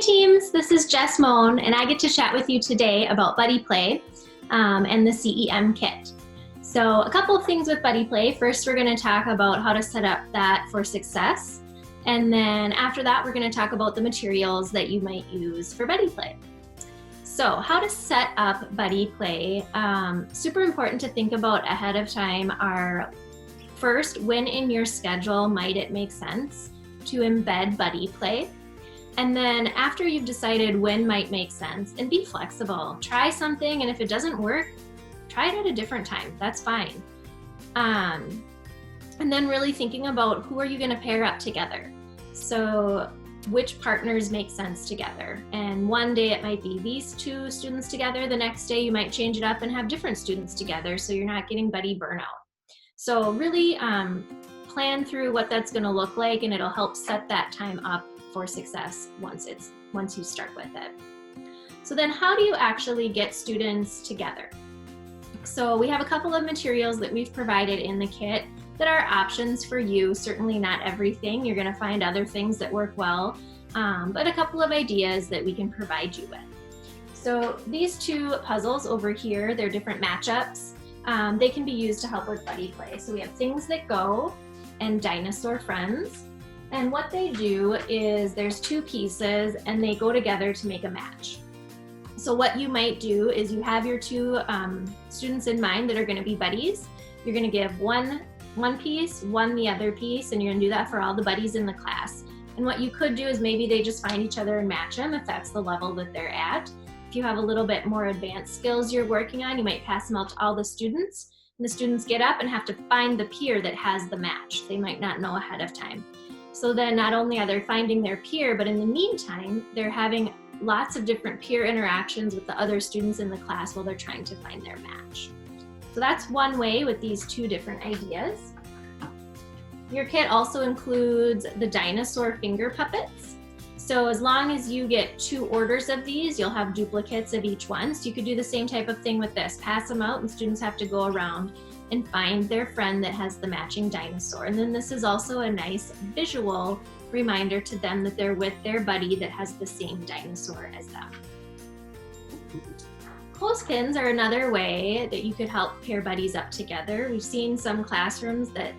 teams, this is Jess Moan, and I get to chat with you today about Buddy Play and the CEM Kit. So a couple of things with Buddy Play. First, we're going to talk about how to set up that for success. And then after that, we're going to talk about the materials that you might use for Buddy Play. So how to set up Buddy Play. Super important to think about ahead of time are first, when in your schedule might it make sense to embed Buddy Play? And then after you've decided when might make sense, and be flexible. Try something, and if it doesn't work, try it at a different time. That's fine. And then really thinking about who are you going to pair up together. So which partners make sense together. And one day it might be these two students together. The next day you might change it up and have different students together so you're not getting buddy burnout. So really plan through what that's going to look like, and it'll help set that time up for success once you start with it. So then how do you actually get students together? So we have a couple of materials that we've provided in the kit that are options for you. Certainly not everything. You're going to find other things that work well, but a couple of ideas that we can provide you with. So these two puzzles over here, they're different matchups. They can be used to help with Buddy Play. So we have Things That Go and Dinosaur Friends. And what they do is there's two pieces and they go together to make a match. So what you might do is you have your two students in mind that are going to be buddies. You're going to give one piece, one the other piece, and you're going to do that for all the buddies in the class. And what you could do is maybe they just find each other and match them if that's the level that they're at. If you have a little bit more advanced skills you're working on, you might pass them out to all the students. And the students get up and have to find the peer that has the match. They might not know ahead of time. So then not only are they finding their peer, but in the meantime, they're having lots of different peer interactions with the other students in the class while they're trying to find their match. So that's one way with these two different ideas. Your kit also includes the dinosaur finger puppets. So as long as you get 2 orders of these, you'll have duplicates of each one. So you could do the same type of thing with this. Pass them out and students have to go around and find their friend that has the matching dinosaur. And then this is also a nice visual reminder to them that they're with their buddy that has the same dinosaur as them. Clothespins are another way that you could help pair buddies up together. We've seen some classrooms that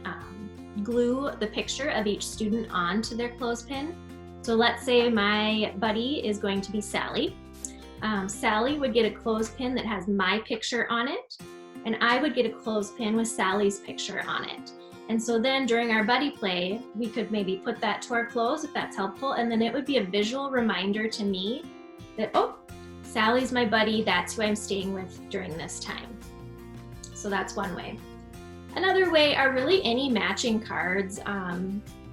glue the picture of each student onto their clothespin. So let's say my buddy is going to be Sally. Sally would get a clothespin that has my picture on it, and I would get a clothespin with Sally's picture on it. And so then during our Buddy Play, we could maybe put that to our clothes if that's helpful, and then it would be a visual reminder to me that, oh, Sally's my buddy, that's who I'm staying with during this time. So that's one way. Another way are really any matching cards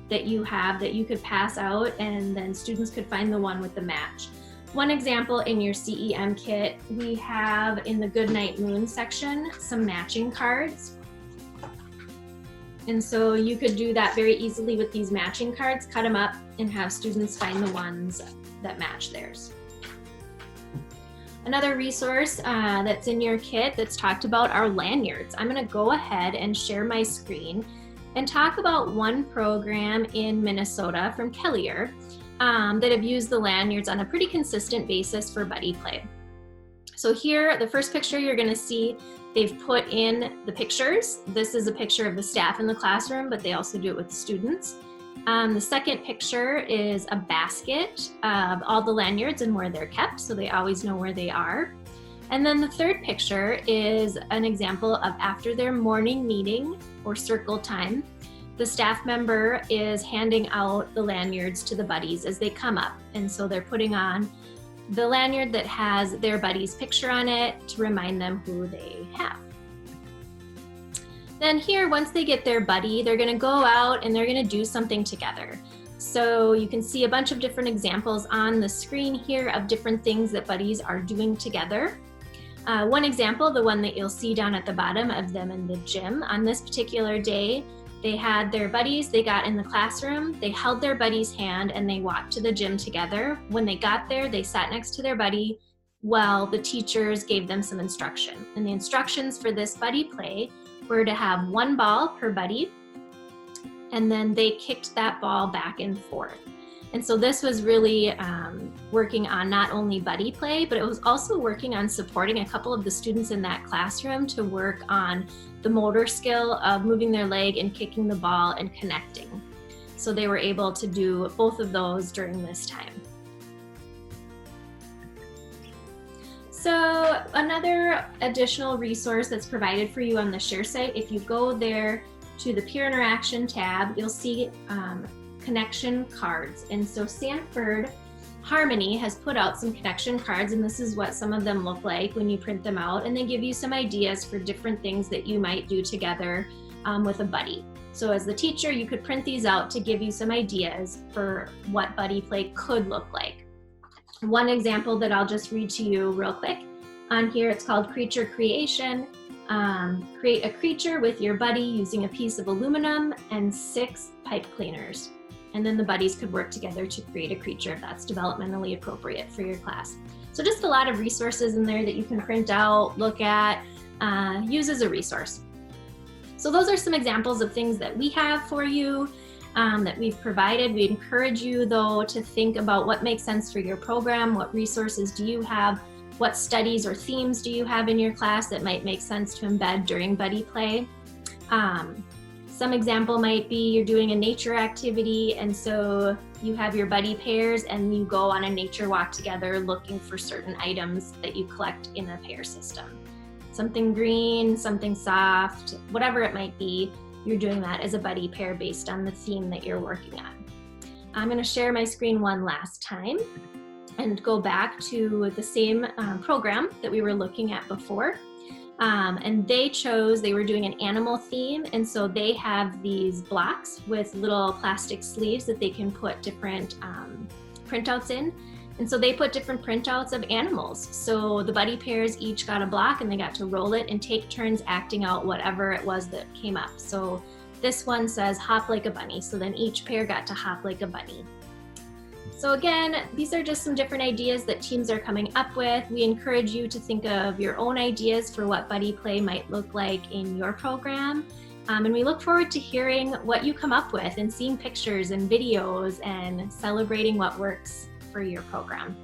that you have that you could pass out, and then students could find the one with the match. One example in your CEM kit, we have in the Goodnight Moon section some matching cards. And so you could do that very easily with these matching cards, cut them up and have students find the ones that match theirs. Another resource that's in your kit that's talked about are lanyards. I'm going to go ahead and share my screen and talk about one program in Minnesota from Kellier that have used the lanyards on a pretty consistent basis for Buddy Play. So here, the first picture you're going to see, they've put in the pictures. This is a picture of the staff in the classroom, but they also do it with the students. The second picture is a basket of all the lanyards and where they're kept, so they always know where they are. And then the third picture is an example of after their morning meeting or circle time, the staff member is handing out the lanyards to the buddies as they come up. And so they're putting on the lanyard that has their buddy's picture on it to remind them who they have. Then here, once they get their buddy, they're going to go out and they're going to do something together. So you can see a bunch of different examples on the screen here of different things that buddies are doing together. One example, the one that you'll see down at the bottom of them in the gym, on this particular day, they had their buddies, they got in the classroom, they held their buddy's hand and they walked to the gym together. When they got there, they sat next to their buddy while the teachers gave them some instruction. And the instructions for this Buddy Play were to have 1 ball per buddy, and then they kicked that ball back and forth. And so this was really working on not only buddy play, but it was also working on supporting a couple of the students in that classroom to work on the motor skill of moving their leg and kicking the ball and connecting. So they were able to do both of those during this time. So another additional resource that's provided for you on the Share site, if you go there to the Peer Interaction tab, you'll see connection cards. And so Sanford Harmony has put out some connection cards, and this is what some of them look like when you print them out, and they give you some ideas for different things that you might do together with a buddy. So as the teacher, you could print these out to give you some ideas for what buddy play could look like. One example that I'll just read to you real quick. On here, it's called Creature Creation. Create a creature with your buddy using a piece of aluminum and 6 pipe cleaners. And then the buddies could work together to create a creature if that's developmentally appropriate for your class. So just a lot of resources in there that you can print out, look at, use as a resource. So those are some examples of things that we have for you that we've provided. We encourage you though to think about what makes sense for your program, what resources do you have, what studies or themes do you have in your class that might make sense to embed during buddy play. Some example might be you're doing a nature activity, and so you have your buddy pairs and you go on a nature walk together looking for certain items that you collect in a pair system. Something green, something soft, whatever it might be, you're doing that as a buddy pair based on the theme that you're working on. I'm going to share my screen one last time and go back to the same program that we were looking at before. And they were doing an animal theme, and so they have these blocks with little plastic sleeves that they can put different printouts in. And so they put different printouts of animals. So the buddy pairs each got a block and they got to roll it and take turns acting out whatever it was that came up. So this one says hop like a bunny. So then each pair got to hop like a bunny. So again, these are just some different ideas that teams are coming up with. We encourage you to think of your own ideas for what buddy play might look like in your program. And we look forward to hearing what you come up with and seeing pictures and videos and celebrating what works for your program.